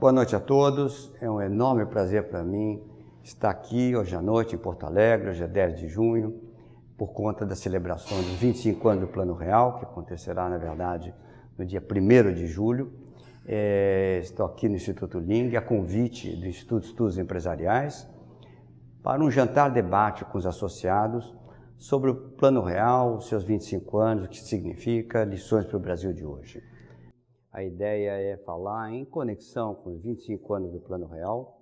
Boa noite a todos, é um enorme prazer para mim estar aqui hoje à noite em Porto Alegre, hoje é 10 de junho, por conta da celebração dos 25 anos do Plano Real, que acontecerá, na verdade, no dia 1º de julho. Estou aqui no Instituto Ling, a convite do Instituto de Estudos Empresariais, para um jantar-debate com os associados sobre o Plano Real, os seus 25 anos, o que significa, lições para o Brasil de hoje. A ideia é falar em conexão com os 25 anos do Plano Real.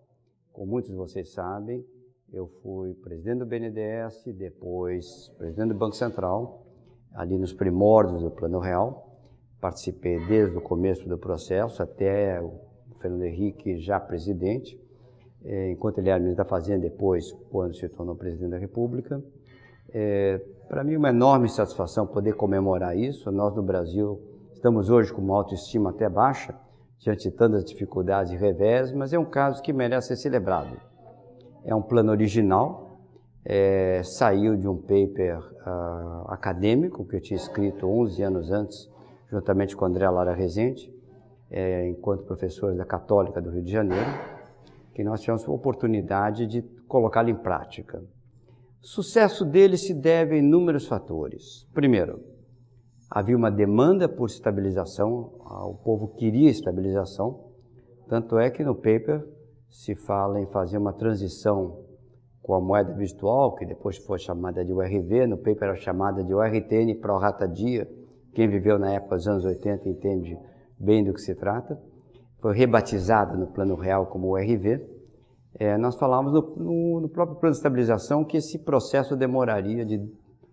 Como muitos de vocês sabem, eu fui presidente do BNDES, depois presidente do Banco Central, ali nos primórdios do Plano Real. Participei desde o começo do processo até o Fernando Henrique já presidente, enquanto ele era ministro da Fazenda, depois, quando se tornou presidente da República. Para mim, uma enorme satisfação poder comemorar isso. Nós, no Brasil, estamos hoje com uma autoestima até baixa, diante de tantas dificuldades e revés, mas é um caso que merece ser celebrado. É um plano original, saiu de um paper acadêmico que eu tinha escrito 11 anos antes, juntamente com André Lara Rezende, enquanto professores da Católica do Rio de Janeiro, que nós tivemos a oportunidade de colocá-lo em prática. O sucesso dele se deve a inúmeros fatores. Primeiro, havia uma demanda por estabilização, o povo queria estabilização, tanto é que no paper se fala em fazer uma transição com a moeda virtual, que depois foi chamada de URV, no paper era chamada de URTN pro rata dia. Quem viveu na época dos anos 80 entende bem do que se trata. Foi rebatizada no Plano Real como URV. Nós falávamos no próprio plano de estabilização que esse processo demoraria de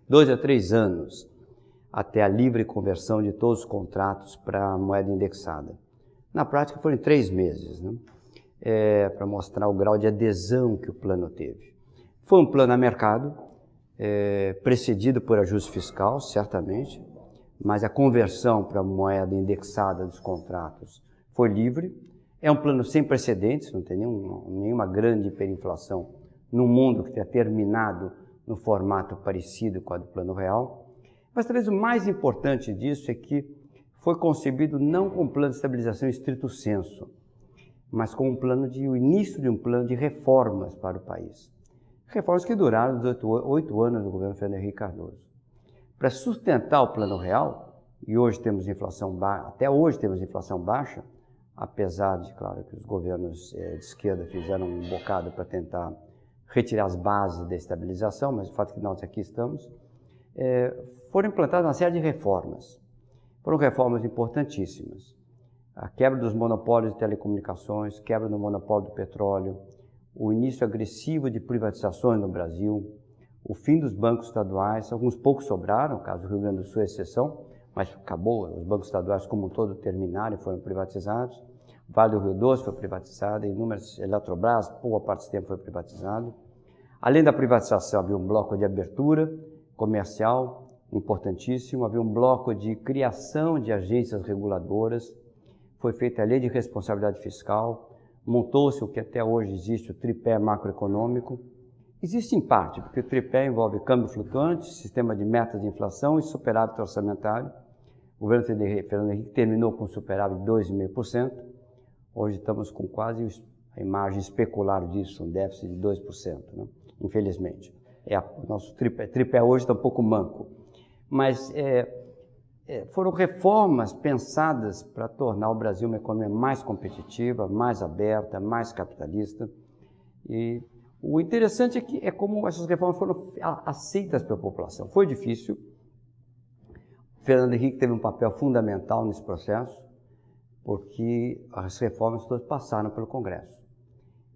2 a 3 anos, até a livre conversão de todos os contratos para a moeda indexada. Na prática foram 3 meses, né? Para mostrar o grau de adesão que o plano teve. Foi um plano a mercado, precedido por ajuste fiscal, certamente, mas a conversão para a moeda indexada dos contratos foi livre. É um plano sem precedentes, não tem nenhuma grande hiperinflação no mundo que tenha terminado no formato parecido com a do Plano Real. Mas talvez o mais importante disso é que foi concebido não como um plano de estabilização em estrito senso, mas como o início de um plano de reformas para o país. Reformas que duraram os 8 anos do governo Fernando Henrique Cardoso. Para sustentar o Plano Real, e hoje temos inflação baixa, até hoje temos inflação baixa, apesar de, claro, que os governos de esquerda fizeram um bocado para tentar retirar as bases da estabilização, mas o fato é que nós aqui estamos, foram implantadas uma série de reformas. Foram reformas importantíssimas. A quebra dos monopólios de telecomunicações, quebra do monopólio do petróleo, o início agressivo de privatizações no Brasil, o fim dos bancos estaduais, alguns poucos sobraram, no caso do Rio Grande do Sul é exceção, mas acabou, os bancos estaduais como um todo terminaram e foram privatizados. O Vale do Rio Doce foi privatizado, inúmeras Eletrobras, boa parte do tempo foi privatizado. Além da privatização, havia um bloco de abertura comercial importantíssimo, havia um bloco de criação de agências reguladoras, foi feita a Lei de Responsabilidade Fiscal, montou-se o que até hoje existe, o tripé macroeconômico. Existe em parte, porque o tripé envolve câmbio flutuante, sistema de metas de inflação e superávit orçamentário. O governo Fernando Henrique terminou com superávit de 2,5%. Hoje estamos com quase a imagem especular disso, um déficit de 2%, né? Infelizmente. O nosso tripé hoje está um pouco manco. Mas foram reformas pensadas para tornar o Brasil uma economia mais competitiva, mais aberta, mais capitalista. E o interessante é como essas reformas foram aceitas pela população. Foi difícil. O Fernando Henrique teve um papel fundamental nesse processo, porque as reformas todas passaram pelo Congresso.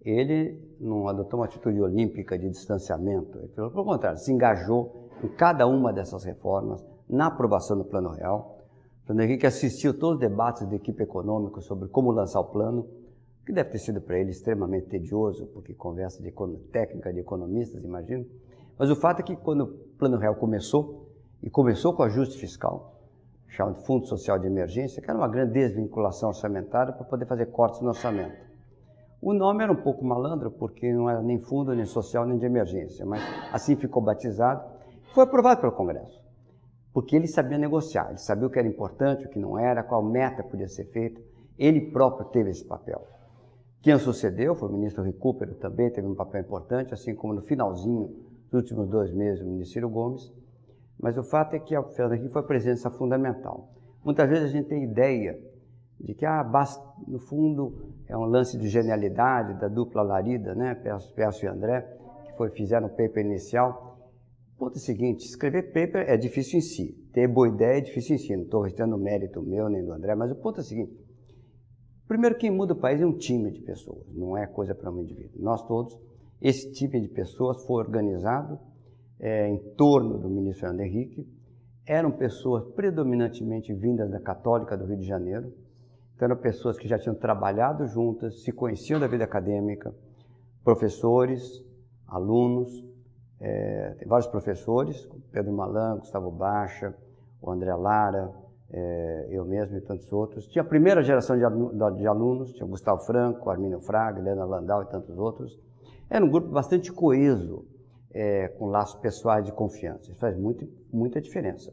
Ele não adotou uma atitude olímpica de distanciamento, ele, pelo contrário, se engajou em cada uma dessas reformas, na aprovação do Plano Real. O Fernando Henrique assistiu todos os debates da equipe econômica sobre como lançar o plano, que deve ter sido para ele extremamente tedioso, porque conversa técnica de economistas, imagino. Mas o fato é que quando o Plano Real começou, e começou com ajuste fiscal, chamado de Fundo Social de Emergência, que era uma grande desvinculação orçamentária para poder fazer cortes no orçamento. O nome era um pouco malandro, porque não era nem fundo, nem social, nem de emergência, mas assim ficou batizado. Foi aprovado pelo Congresso, porque ele sabia negociar, ele sabia o que era importante, o que não era, qual meta podia ser feita. Ele próprio teve esse papel. Quem o sucedeu foi o ministro Recupero, também teve um papel importante, assim como no finalzinho dos últimos 2 meses o ministro Ciro Gomes. Mas o fato é que a Fernando Henrique foi presença fundamental. Muitas vezes a gente tem ideia de que, no fundo, é um lance de genialidade da dupla Larida, né, Pércio e André, que fizeram o paper inicial. O ponto é o seguinte, escrever paper é difícil em si, ter boa ideia é difícil em si, não estou restando mérito meu nem do André, mas o ponto é o seguinte, primeiro quem muda o país é um time de pessoas, não é coisa para um indivíduo. Nós todos, esse time de pessoas foi organizado em torno do ministro Fernando Henrique, eram pessoas predominantemente vindas da Católica do Rio de Janeiro, então eram pessoas que já tinham trabalhado juntas, se conheciam da vida acadêmica, professores, alunos, tem vários professores, Pedro Malan, Gustavo Baixa, o André Lara, eu mesmo e tantos outros. Tinha a primeira geração de alunos, tinha o Gustavo Franco, Armínio Fraga, Helena Landau e tantos outros. Era um grupo bastante coeso, com laços pessoais de confiança. Isso faz muita diferença.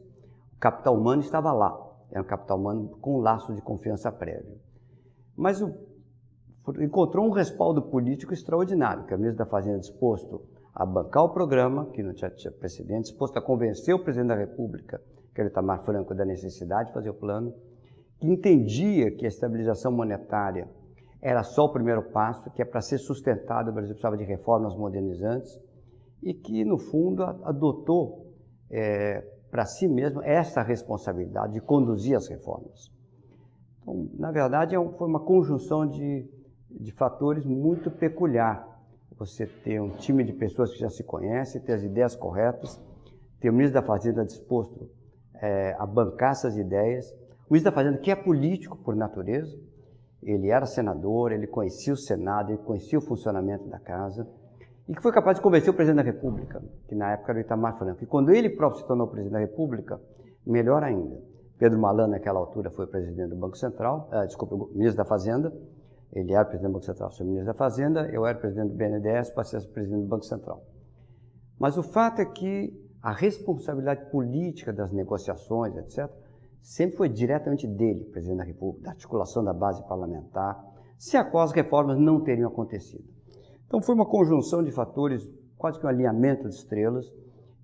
O capital humano estava lá, era um capital humano com um laço de confiança prévio. Mas encontrou um respaldo político extraordinário, que é o ministro da Fazenda disposto a bancar o programa, que não tinha precedente, disposto a convencer o presidente da República, que era o Itamar Franco, da necessidade de fazer o plano, que entendia que a estabilização monetária era só o primeiro passo, que para ser sustentado o Brasil precisava de reformas modernizantes, e que, no fundo, adotou para si mesmo essa responsabilidade de conduzir as reformas. Então, na verdade, foi uma conjunção de fatores muito peculiar. Você ter um time de pessoas que já se conhecem, ter as ideias corretas, ter o ministro da Fazenda disposto a bancar essas ideias. O ministro da Fazenda, que é político por natureza, ele era senador, ele conhecia o Senado, ele conhecia o funcionamento da Casa, e que foi capaz de convencer o presidente da República, que na época era o Itamar Franco. E quando ele próprio se tornou presidente da República, melhor ainda. Pedro Malan, naquela altura, foi presidente do Banco Central, ministro da Fazenda. Ele era presidente do Banco Central, sou ministro da Fazenda, eu era presidente do BNDES, passei a ser presidente do Banco Central. Mas o fato é que a responsabilidade política das negociações, etc., sempre foi diretamente dele, presidente da República, da articulação da base parlamentar, sem a qual as reformas não teriam acontecido. Então foi uma conjunção de fatores, quase que um alinhamento de estrelas,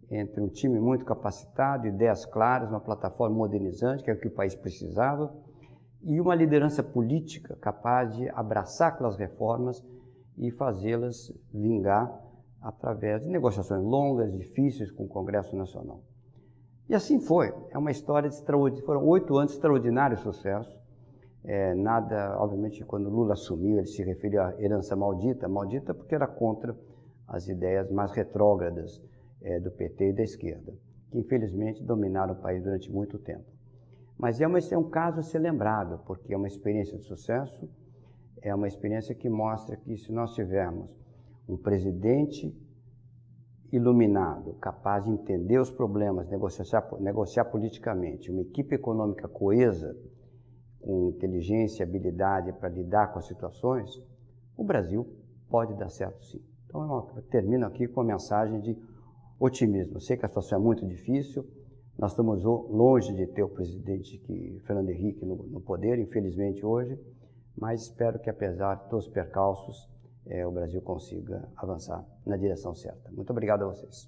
entre um time muito capacitado, ideias claras, uma plataforma modernizante, que é o que o país precisava, e uma liderança política capaz de abraçar aquelas reformas e fazê-las vingar através de negociações longas, difíceis com o Congresso Nacional. E assim foi. É uma história foram 8 anos de extraordinário sucesso. Obviamente, quando Lula assumiu, ele se referiu à herança maldita porque era contra as ideias mais retrógradas do PT e da esquerda, que infelizmente dominaram o país durante muito tempo. Mas é um caso a ser lembrado, porque é uma experiência de sucesso, é uma experiência que mostra que se nós tivermos um presidente iluminado, capaz de entender os problemas, negociar politicamente, uma equipe econômica coesa, com inteligência e habilidade para lidar com as situações, o Brasil pode dar certo sim. Então eu termino aqui com uma mensagem de otimismo. Eu sei que a situação é muito difícil, nós estamos longe de ter o presidente Fernando Henrique no poder, infelizmente hoje, mas espero que, apesar de todos os percalços, o Brasil consiga avançar na direção certa. Muito obrigado a vocês.